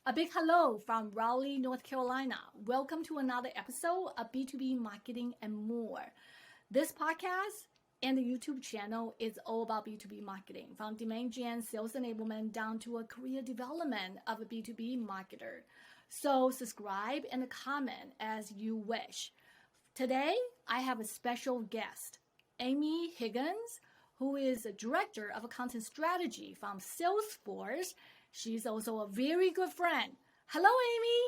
A big hello from Raleigh, North Carolina. Welcome to another episode of B2B Marketing and More. This podcast and the YouTube channel is all about B2B marketing, from demand gen, sales enablement, down to a career development of a B2B marketer. So subscribe and comment as you wish. Today, I have a special guest, Amy Higgins, who is a director of content strategy from Salesforce. She's also a very good friend. Hello, Amy.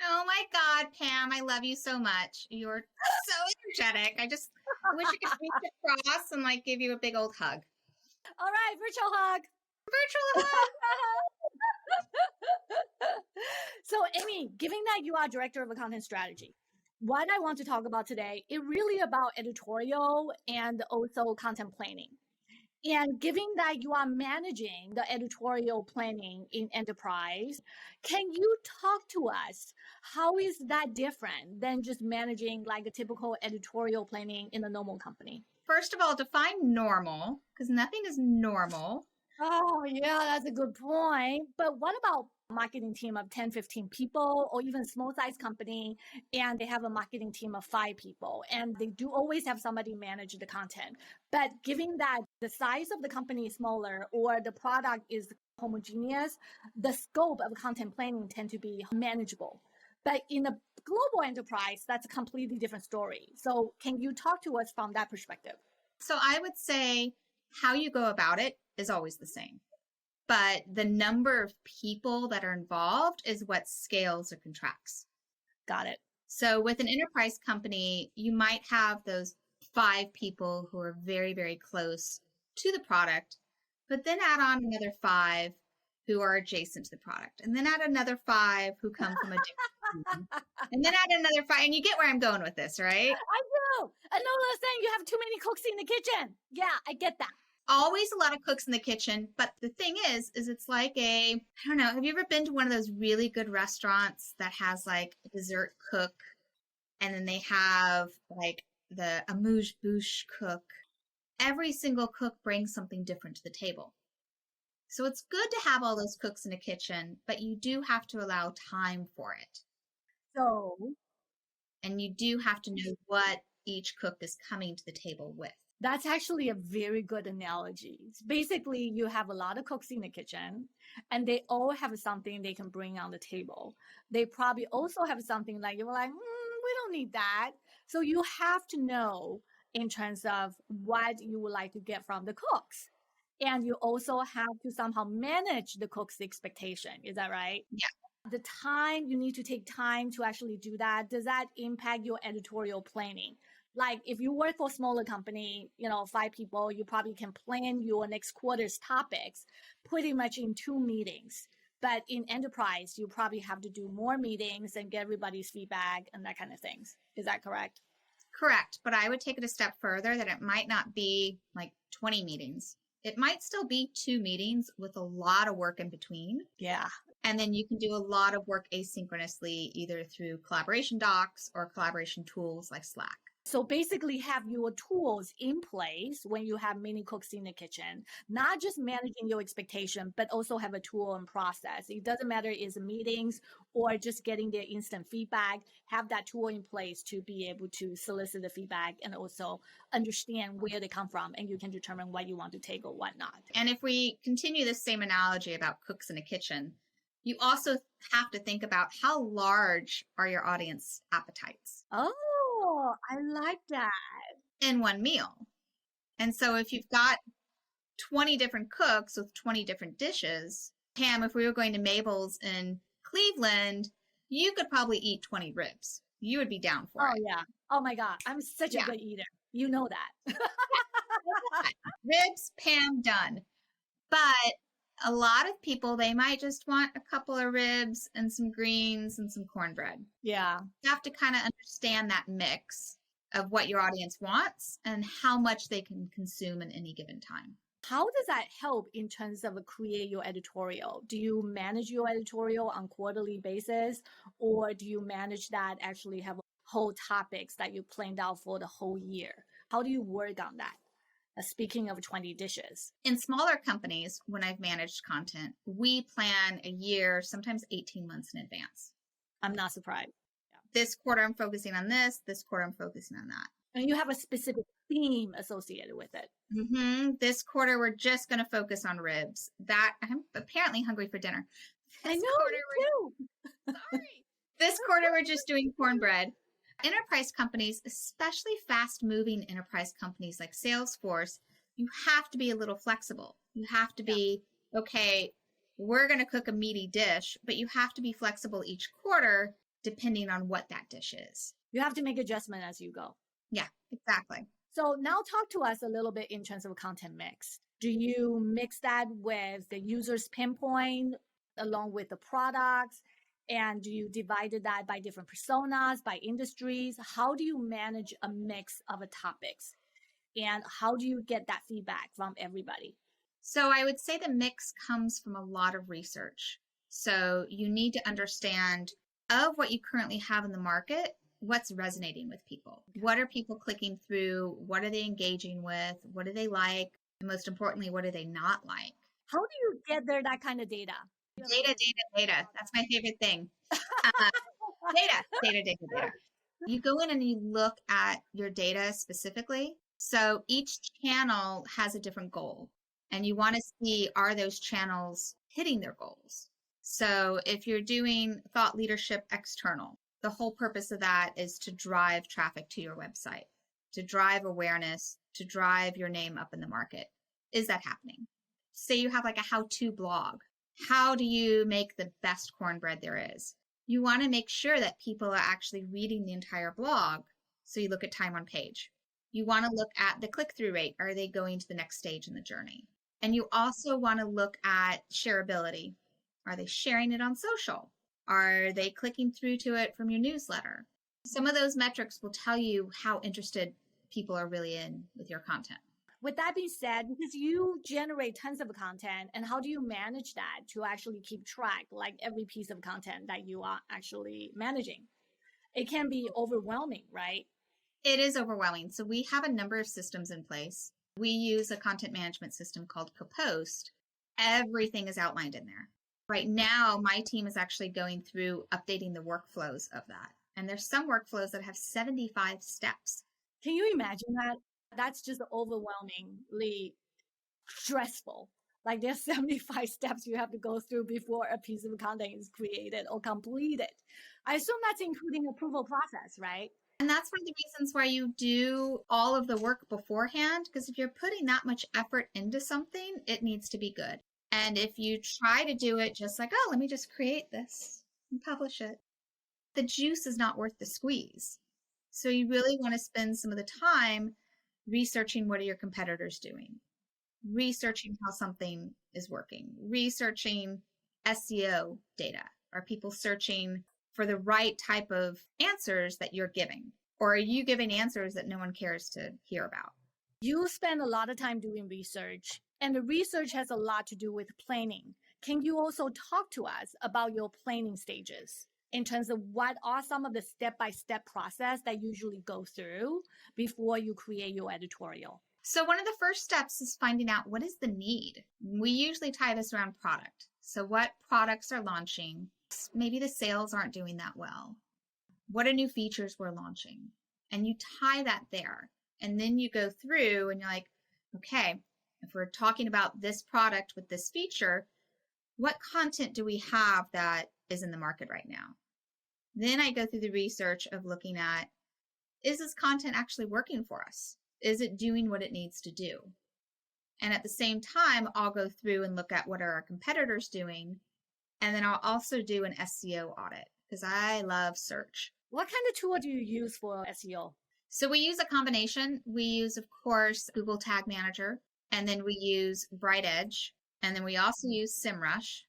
Oh my God, Pam, I love you so much. You're so energetic. I just wish I could reach across and give you a big old hug. All right, virtual hug. Virtual hug. So, Amy, given that you are director of a content strategy, what I want to talk about today is really about editorial and also content planning. And given that you are managing the editorial planning in enterprise, can you talk to us? How is that different than just managing like a typical editorial planning in a normal company? First of all, define normal, because nothing is normal. Oh, yeah, that's a good point. But what about marketing team of 10, 15 people, or even small size company, and they have a marketing team of 5 people, and they do always have somebody manage the content. But given that the size of the company is smaller or the product is homogeneous, the scope of content planning tend to be manageable. But in a global enterprise, that's a completely different story. So can you talk to us from that perspective? So I would say how you go about it is always the same. But the number of people that are involved is what scales or contracts. Got it. So with an enterprise company, you might have those 5 people who are very, very close to the product, but then add on another 5 who are adjacent to the product, and then add another 5 who come from a different team, and then add another 5, and you get where I'm going with this, right? I do. I know they're saying you have too many cooks in the kitchen. Yeah, I get that. Always a lot of cooks in the kitchen. But the thing is it's like I don't know, have you ever been to one of those really good restaurants that has like a dessert cook, and then they have like the amuse-bouche cook? Every single cook brings something different to the table. So it's good to have all those cooks in a kitchen, but you do have to allow time for it. So, and you do have to know what each cook is coming to the table with. That's actually a very good analogy. Basically, you have a lot of cooks in the kitchen, and they all have something they can bring on the table. They probably also have something like, you're like, we don't need that. So you have to know in terms of what you would like to get from the cooks. And you also have to somehow manage the cook's expectation. Is that right? Yeah. The time you need to take time to actually do that, does that impact your editorial planning? Like if you work for a smaller company, 5 people, you probably can plan your next quarter's topics pretty much in 2 meetings. But in enterprise, you probably have to do more meetings and get everybody's feedback and that kind of things. Is that correct? Correct. But I would take it a step further, that it might not be like 20 meetings. It might still be 2 meetings with a lot of work in between. Yeah. And then you can do a lot of work asynchronously, either through collaboration docs or collaboration tools like Slack. So basically have your tools in place when you have many cooks in the kitchen, not just managing your expectation, but also have a tool and process. It doesn't matter is meetings or just getting their instant feedback, have that tool in place to be able to solicit the feedback and also understand where they come from, and you can determine what you want to take or what not. And if we continue this same analogy about cooks in a kitchen, you also have to think about how large are your audience appetites. Oh, I like that. In one meal. And so if you've got 20 different cooks with 20 different dishes, Pam, if we were going to Mabel's in Cleveland, you could probably eat 20 ribs. You would be down for it. Oh, yeah. Oh, my God. I'm such a good eater. You know that. Ribs, Pam, done. But a lot of people, they might just want a couple of ribs and some greens and some cornbread. Yeah. You have to kind of understand that mix of what your audience wants and how much they can consume in any given time. How does that help in terms of create your editorial? Do you manage your editorial on quarterly basis, or do you manage that actually have whole topics that you planned out for the whole year? How do you work on that? Speaking of 20 dishes. In smaller companies, when I've managed content, we plan a year, sometimes 18 months in advance. I'm not surprised. This quarter, I'm focusing on this quarter, I'm focusing on that. And you have a specific theme associated with it. This quarter, we're just going to focus on ribs. That I'm apparently hungry for dinner. I know, Sorry. This quarter, we're just doing cornbread. Enterprise companies, especially fast-moving enterprise companies like Salesforce, you have to be a little flexible. You have to be, okay, we're going to cook a meaty dish, but you have to be flexible each quarter depending on what that dish is. You have to make adjustment as you go. Yeah, exactly. So now talk to us a little bit in terms of content mix. Do you mix that with the user's pinpoint along with the products? And do you divide that by different personas, by industries? How do you manage a mix of topics? And how do you get that feedback from everybody? So I would say the mix comes from a lot of research. So you need to understand of what you currently have in the market, what's resonating with people. What are people clicking through? What are they engaging with? What do they like? And most importantly, what do they not like? How do you get there that kind of data? Data. That's my favorite thing. Data. You go in and you look at your data specifically. So each channel has a different goal. And you want to see, are those channels hitting their goals? So if you're doing thought leadership external, the whole purpose of that is to drive traffic to your website, to drive awareness, to drive your name up in the market. Is that happening? Say you have like a how-to blog. How do you make the best cornbread there is? You want to make sure that people are actually reading the entire blog. So you look at time on page. You want to look at the click-through rate. Are they going to the next stage in the journey? And you also want to look at shareability. Are they sharing it on social? Are they clicking through to it from your newsletter? Some of those metrics will tell you how interested people are really in with your content. With that being said, because you generate tons of content, and how do you manage that to actually keep track, like every piece of content that you are actually managing? It can be overwhelming, right? It is overwhelming. So we have a number of systems in place. We use a content management system called Propost. Everything is outlined in there. Right now, my team is actually going through updating the workflows of that. And there's some workflows that have 75 steps. Can you imagine that? That's just overwhelmingly stressful. Like there's 75 steps you have to go through before a piece of content is created or completed. I assume that's including approval process, right? And that's one of the reasons why you do all of the work beforehand, because if you're putting that much effort into something, it needs to be good. And if you try to do it just like, oh, let me just create this and publish it, the juice is not worth the squeeze. So you really want to spend some of the time researching what are your competitors doing, researching how something is working, researching SEO data. Are people searching for the right type of answers that you're giving? Or are you giving answers that no one cares to hear about? You spend a lot of time doing research, and the research has a lot to do with planning. Can you also talk to us about your planning stages in terms of what are some of the step-by-step process that you usually go through before you create your editorial? So one of the first steps is finding out what is the need. We usually tie this around product. So what products are launching? Maybe the sales aren't doing that well. What are new features we're launching? And you tie that there. And then you go through and you're like, okay, if we're talking about this product with this feature, what content do we have that is in the market right now? Then I go through the research of looking at, is this content actually working for us? Is it doing what it needs to do? And at the same time, I'll go through and look at what are our competitors doing. And then I'll also do an SEO audit because I love search. What kind of tool do you use for SEO? So we use a combination. We use, of course, Google Tag Manager, and then we use Bright Edge, and then we also use SEMrush.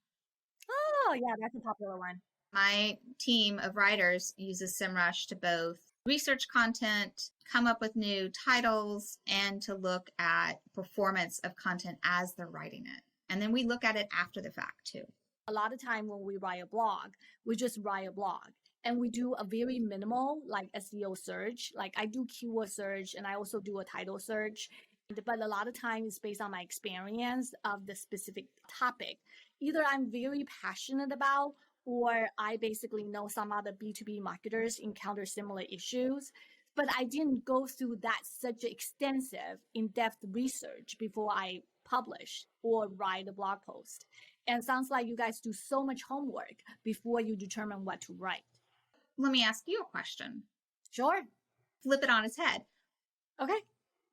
Oh, yeah, that's a popular one. My team of writers uses SEMrush to both research content, come up with new titles, and to look at performance of content as they're writing it. And then we look at it after the fact too. A lot of time when we write a blog, we just write a blog. And we do a very minimal like SEO search. Like I do keyword search and I also do a title search. But a lot of times it's based on my experience of the specific topic. Either I'm very passionate about, or I basically know some other B2B marketers encounter similar issues. But I didn't go through that such extensive, in-depth research before I publish or write a blog post. And it sounds like you guys do so much homework before you determine what to write. Let me ask you a question. Sure. Flip it on its head. Okay.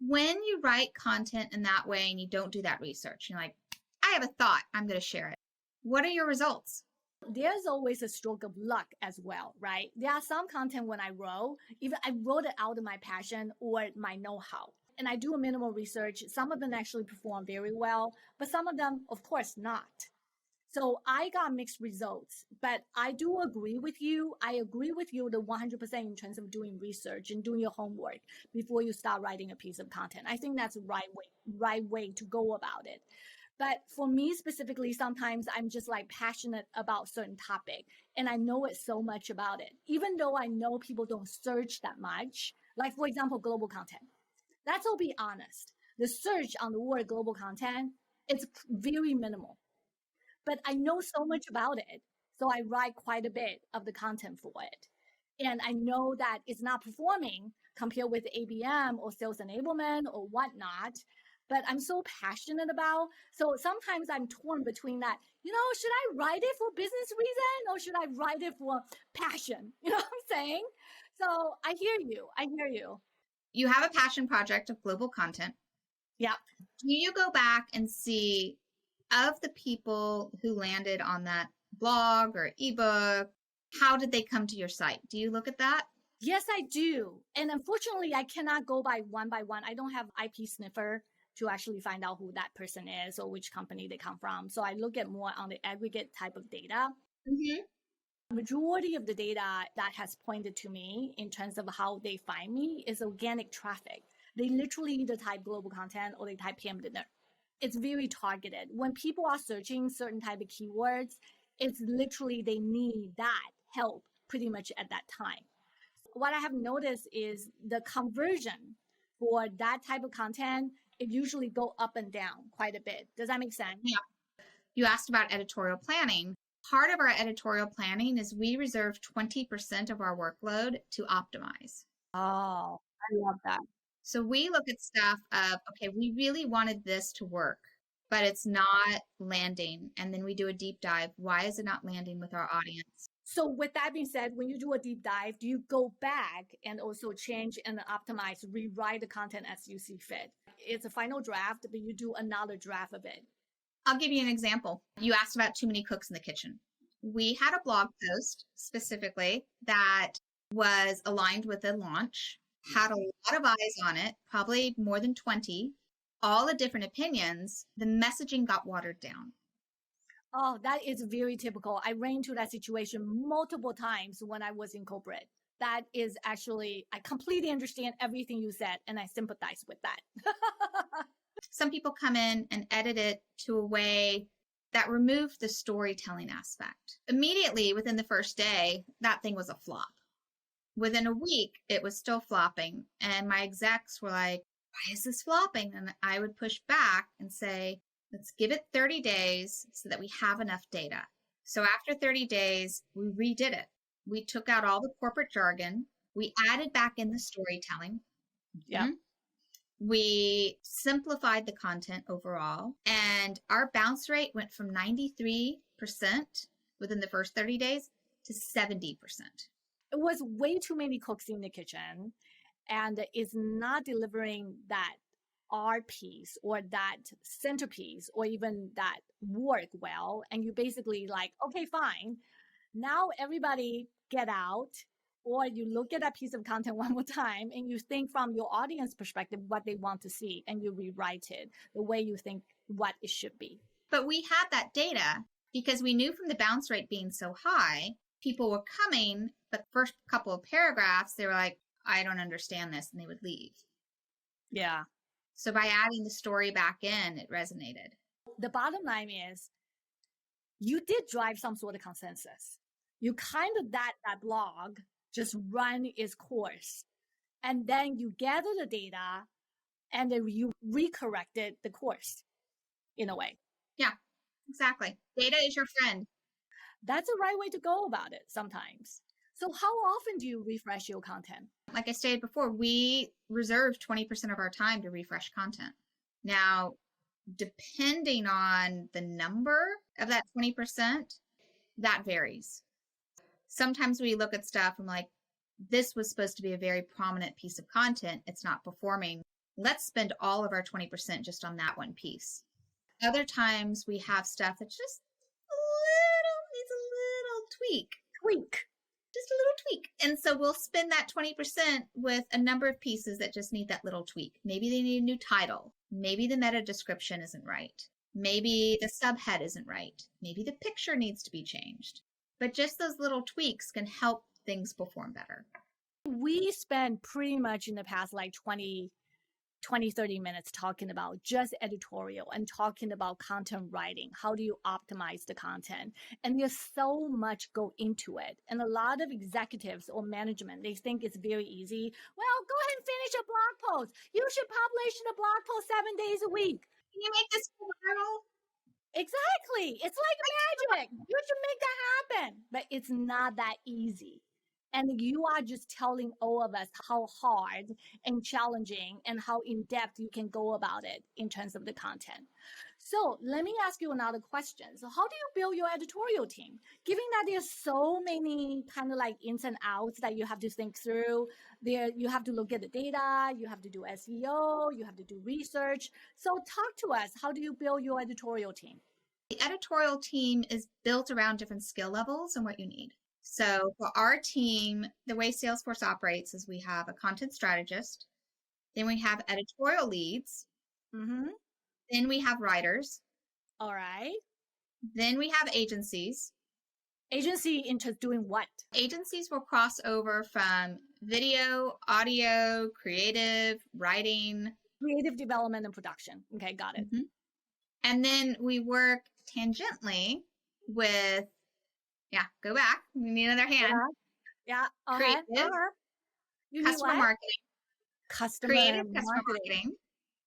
When you write content in that way and you don't do that research, you're like, I have a thought, I'm going to share it. What are your results? There's always a stroke of luck as well, right? There are some content when I wrote, even I wrote it out of my passion or my know-how. And I do a minimal research. Some of them actually perform very well, but some of them, of course, not. So I got mixed results, but I do agree with you. I agree with you the 100% in terms of doing research and doing your homework before you start writing a piece of content. I think that's the right way to go about it. But for me specifically, sometimes I'm just like passionate about certain topic and I know it so much about it, even though I know people don't search that much. Like for example, global content. Let's all be honest. The search on the word global content, it's very minimal. But I know so much about it. So I write quite a bit of the content for it. And I know that it's not performing compared with ABM or sales enablement or whatnot, but I'm so passionate about. So sometimes I'm torn between that, should I write it for business reason or should I write it for passion? You know what I'm saying? So I hear you. You have a passion project of global content. Yeah. Do you go back and see of the people who landed on that blog or ebook, how did they come to your site? Do you look at that? Yes, I do. And unfortunately, I cannot go by one. I don't have IP sniffer to actually find out who that person is or which company they come from. So I look at more on the aggregate type of data. Mm-hmm. Majority of the data that has pointed to me in terms of how they find me is organic traffic. They literally either type global content or they type Pam Didner. It's very targeted. When people are searching certain type of keywords, it's literally they need that help pretty much at that time. What I have noticed is the conversion for that type of content, it usually go up and down quite a bit. Does that make sense? Yeah. You asked about editorial planning. Part of our editorial planning is we reserve 20% of our workload to optimize. Oh, I love that. So we look at stuff of, okay, we really wanted this to work, but it's not landing. And then we do a deep dive. Why is it not landing with our audience? So with that being said, when you do a deep dive, do you go back and also change and optimize, rewrite the content as you see fit? It's a final draft, but you do another draft of it. I'll give you an example. You asked about too many cooks in the kitchen. We had a blog post specifically that was aligned with a launch, had a lot of eyes on it, probably more than 20, all the different opinions. The messaging got watered down. Oh, that is very typical. I ran into that situation multiple times when I was in corporate. That is actually, I completely understand everything you said, and I sympathize with that. Some people come in and edit it to a way that removed the storytelling aspect. Immediately within the first day, that thing was a flop. Within a week, it was still flopping. And my execs were like, why is this flopping? And I would push back and say, let's give it 30 days so that we have enough data. So after 30 days, we redid it. We took out all the corporate jargon. We added back in the storytelling. Yeah. Mm-hmm. We simplified the content overall, and our bounce rate went from 93% within the first 30 days to 70%. It was way too many cooks in the kitchen, and it's not delivering that art piece or that centerpiece or even that work well. And you basically like, okay, fine. Now everybody get out. Or you look at that piece of content one more time and you think from your audience perspective what they want to see and you rewrite it the way you think what it should be. But we had that data because we knew from the bounce rate being so high, people were coming, but first couple of paragraphs, they were like, I don't understand this, and they would leave. Yeah. So by adding the story back in, it resonated. The bottom line is you did drive some sort of consensus. You kind of that blog just run its course. And then you gather the data, and then you recorrected the course in a way. Yeah, exactly. Data is your friend. That's the right way to go about it sometimes. So how often do you refresh your content? Like I stated before, we reserve 20% of our time to refresh content. Now, depending on the number of that 20%, that varies. Sometimes we look at stuff and like, this was supposed to be a very prominent piece of content. It's not performing. Let's spend all of our 20% just on that one piece. Other times we have stuff that's just needs a little tweak. Just a little tweak. And so we'll spend that 20% with a number of pieces that just need that little tweak. Maybe they need a new title. Maybe the meta description isn't right. Maybe the subhead isn't right. Maybe the picture needs to be changed. But just those little tweaks can help things perform better. We spent pretty much in the past like 20, 30 minutes talking about just editorial and talking about content writing. How do you optimize the content? And there's so much go into it. And a lot of executives or management, they think it's very easy. Well, go ahead and finish a blog post. You should publish the blog post 7 days a week. Can you make this viral? Exactly. It's like magic. You should make that happen. But it's not that easy. And you are just telling all of us how hard and challenging and how in-depth you can go about it in terms of the content. So let me ask you another question. So how do you build your editorial team? Given that there's so many kind of like ins and outs that you have to think through, you have to look at the data, you have to do SEO, you have to do research. So talk to us. How do you build your editorial team? The editorial team is built around different skill levels and what you need. So for our team, the way Salesforce operates is we have a content strategist, then we have editorial leads, then we have writers. All right. Then we have agencies. Agency into doing what? Agencies will cross over from video, audio, creative, writing. Creative development and production. Okay, got it. And then we work tangentially with go back. We need another hand. Yeah. Creative. Customer marketing. Customer marketing.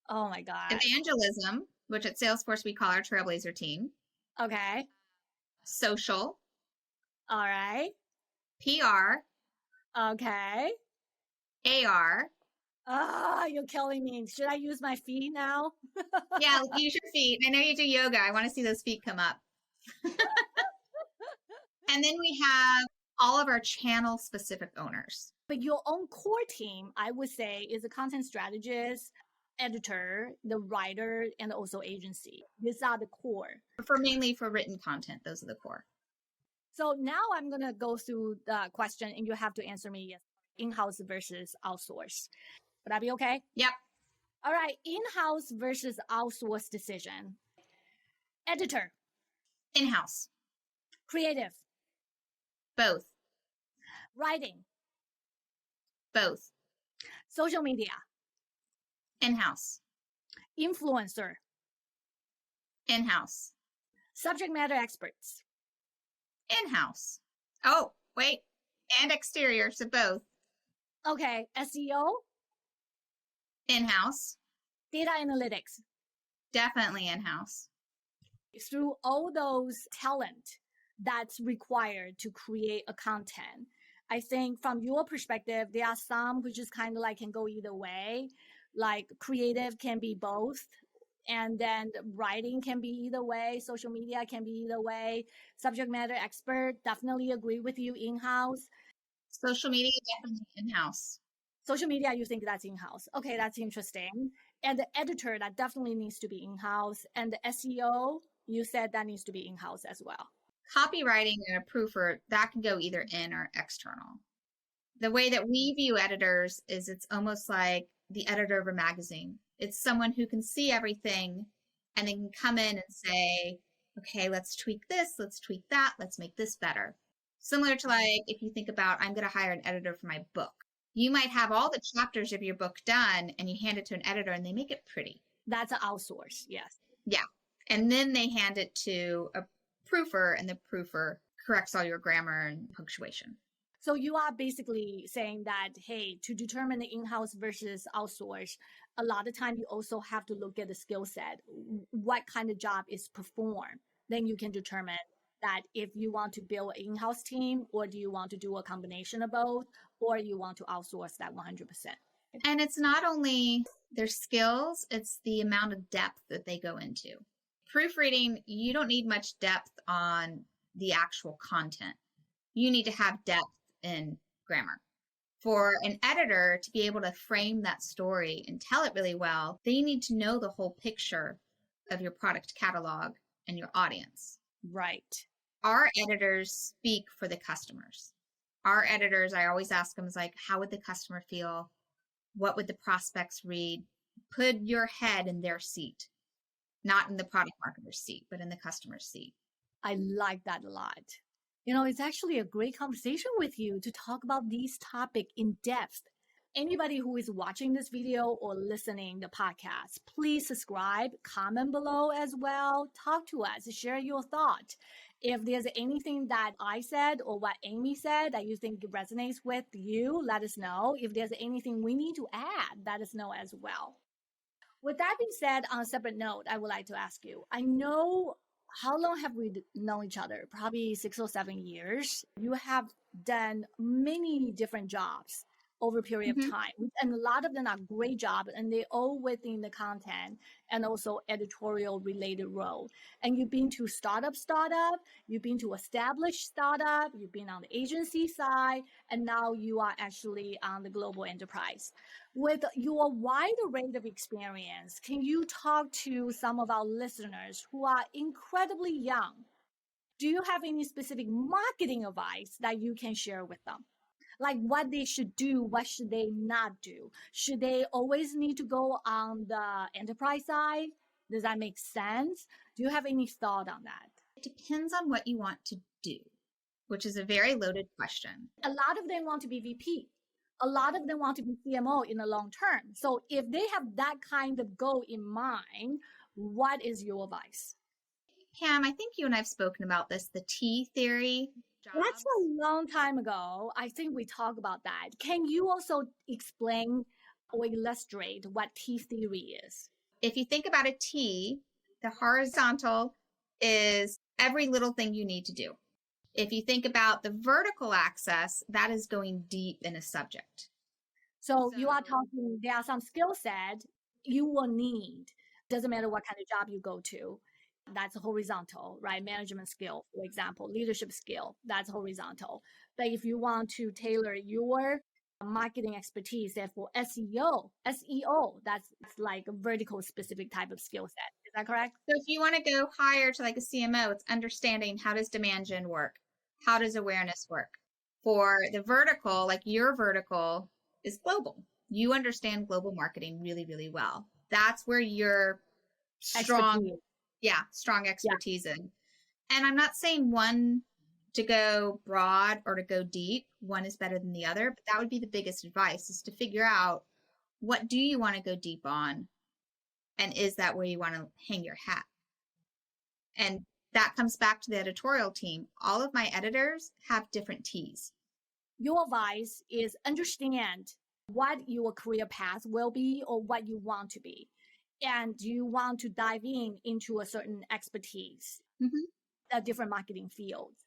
Oh my God. Evangelism, which at Salesforce we call our Trailblazer team. Okay. Social. All right. PR. Okay. AR. You're killing me. Should I use my feet now? Yeah, use your feet. I know you do yoga. I want to see those feet come up. And then we have all of our channel specific owners. But your own core team, I would say, is a content strategist, editor, the writer, and also agency. These are the core. Mainly for written content, those are the core. So now I'm going to go through the question and you have to answer me yes. In-house versus outsource. Would that be okay? Yep. All right. In-house versus outsource decision. Editor. In-house. Creative. Both. Writing. Both. Social media. In-house. Influencer. In-house. Subject matter experts. In-house. Oh, wait. And exterior, so both. Okay. SEO. In-house. Data analytics. Definitely in-house. Through all those talent that's required to create a content, I think from your perspective, there are some which is kind of like can go either way. Like creative can be both. And then writing can be either way. Social media can be either way. Subject matter expert, definitely agree with you, in-house. Social media, definitely in-house. Social media, you think that's in-house. Okay, that's interesting. And the editor, that definitely needs to be in-house. And the SEO, you said that needs to be in-house as well. Copywriting and a proofer, that can go either in or external. The way that we view editors is it's almost like the editor of a magazine. It's someone who can see everything and then can come in and say, okay, let's tweak this, let's tweak that, let's make this better. Similar to like, if you think about, I'm going to hire an editor for my book. You might have all the chapters of your book done and you hand it to an editor and they make it pretty. That's an outsource, yes. Yeah. And then they hand it to a proofer and the proofer corrects all your grammar and punctuation. So you are basically saying that, hey, to determine the in-house versus outsource, a lot of time you also have to look at the skill set, what kind of job is performed. Then you can determine that if you want to build an in-house team, or do you want to do a combination of both, or you want to outsource that 100%. And it's not only their skills, it's the amount of depth that they go into. Proofreading, you don't need much depth on the actual content. You need to have depth in grammar. For an editor to be able to frame that story and tell it really well, they need to know the whole picture of your product catalog and your audience. Right. Our editors speak for the customers. Our editors, I always ask them, is like, how would the customer feel? What would the prospects read? Put your head in their seat, not in the product marketer's seat, but in the customer's seat. I like that a lot. You know, it's actually a great conversation with you to talk about these topics in depth. Anybody who is watching this video or listening to the podcast, please subscribe, comment below as well. Talk to us, share your thought. If there's anything that I said or what Amy said that you think resonates with you, let us know. If there's anything we need to add, let us know as well. With that being said, on a separate note, I would like to ask you, I know, how long have we known each other? Probably 6 or 7 years. You have done many different jobs over a period of time. And a lot of them are great jobs, and they're all within the content and also editorial related role. And you've been to startup, you've been to established startup, you've been on the agency side, and now you are actually on the global enterprise. With your wide array of experience, can you talk to some of our listeners who are incredibly young? Do you have any specific marketing advice that you can share with them? Like what they should do, what should they not do? Should they always need to go on the enterprise side? Does that make sense? Do you have any thought on that? It depends on what you want to do, which is a very loaded question. A lot of them want to be VP. A lot of them want to be CMO in the long term. So if they have that kind of goal in mind, what is your advice? Pam, I think you and I have spoken about this, the T theory. That's a long time ago. I think we talked about that. Can you also explain or illustrate what T theory is? If you think about a T, the horizontal is every little thing you need to do. If you think about the vertical axis, that is going deep in a subject. So you are talking, there are some skill sets you will need. Doesn't matter what kind of job you go to. That's horizontal, right? Management skill, for example, leadership skill, that's horizontal. But if you want to tailor your marketing expertise, therefore SEO, that's like a vertical specific type of skill set. Is that correct? So if you want to go higher to like a CMO, it's understanding how does demand gen work? How does awareness work? For the vertical, like your vertical is global. You understand global marketing really, really well. That's where you're strong. Strong expertise in. And I'm not saying one to go broad or to go deep. One is better than the other, but that would be the biggest advice, is to figure out, what do you want to go deep on? And is that where you want to hang your hat? And that comes back to the editorial team. All of my editors have different T's. Your advice is understand what your career path will be or what you want to be. And you want to dive into a certain expertise, a different marketing fields.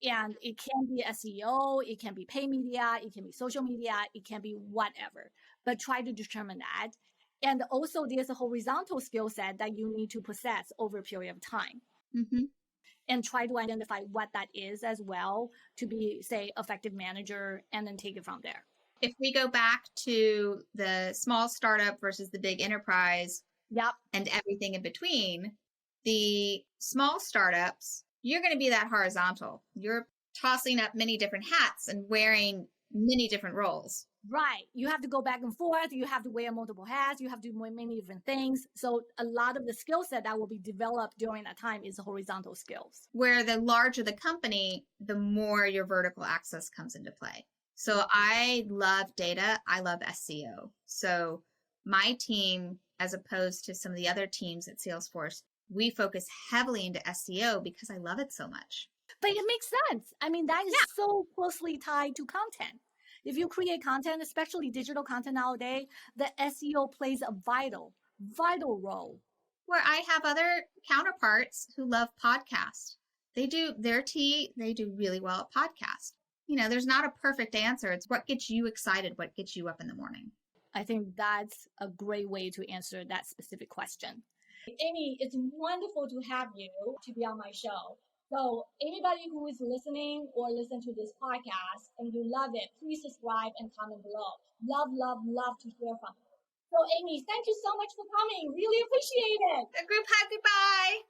And it can be SEO, it can be paid media, it can be social media, it can be whatever. But try to determine that. And also there's a horizontal skill set that you need to possess over a period of time. And try to identify what that is as well to be, say, effective manager, and then take it from there. If we go back to the small startup versus the big enterprise, and everything in between, the small startups, you're going to be that horizontal. You're tossing up many different hats and wearing many different roles. Right. You have to go back and forth. You have to wear multiple hats. You have to do many different things. So a lot of the skill set that will be developed during that time is horizontal skills. Where the larger the company, the more your vertical axis comes into play. So I love data. I love SEO. So my team, as opposed to some of the other teams at Salesforce, we focus heavily into SEO because I love it so much. But it makes sense. I mean, that is so closely tied to content. If you create content, especially digital content nowadays, the SEO plays a vital role. Where I have other counterparts who love podcasts. They do really well at podcasts. There's not a perfect answer. It's what gets you excited, what gets you up in the morning. I think that's a great way to answer that specific question. Amy, it's wonderful to have you to be on my show. So anybody who is listening or listen to this podcast and you love it, please subscribe and comment below. Love to hear from you. So Amy, thank you so much for coming. Really appreciate it. A group hug, goodbye.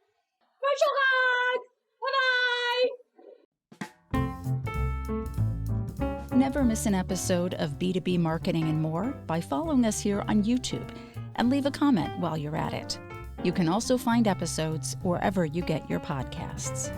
Virtual hug. Bye-bye. Never miss an episode of B2B Marketing and More by following us here on YouTube and leave a comment while you're at it. You can also find episodes wherever you get your podcasts.